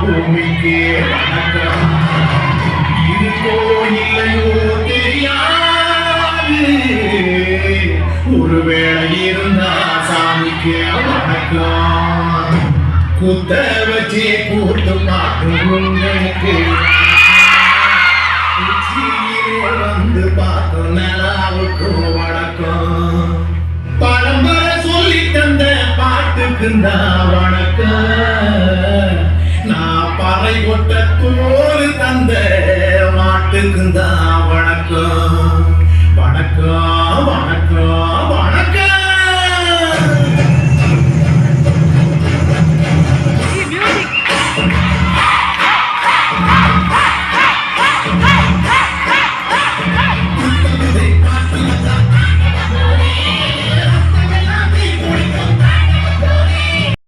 பூமிக்கு வணக்கம். இருக்கோ இல்லையோ தெரியாது, ஒருவேளை இருந்தா சாமிக்கு வணக்கம். குத்த வச்சு கூட்டு மாட்டும் உங்களுக்கு வந்து பார்க்கும் நலாவுக்கு வணக்கம். பரம்பரை சொல்லி தந்த பாட்டுக்குந்தா வணக்கம். நான் பறை கொட்ட தோல் தந்த மாட்டுக்குந்தா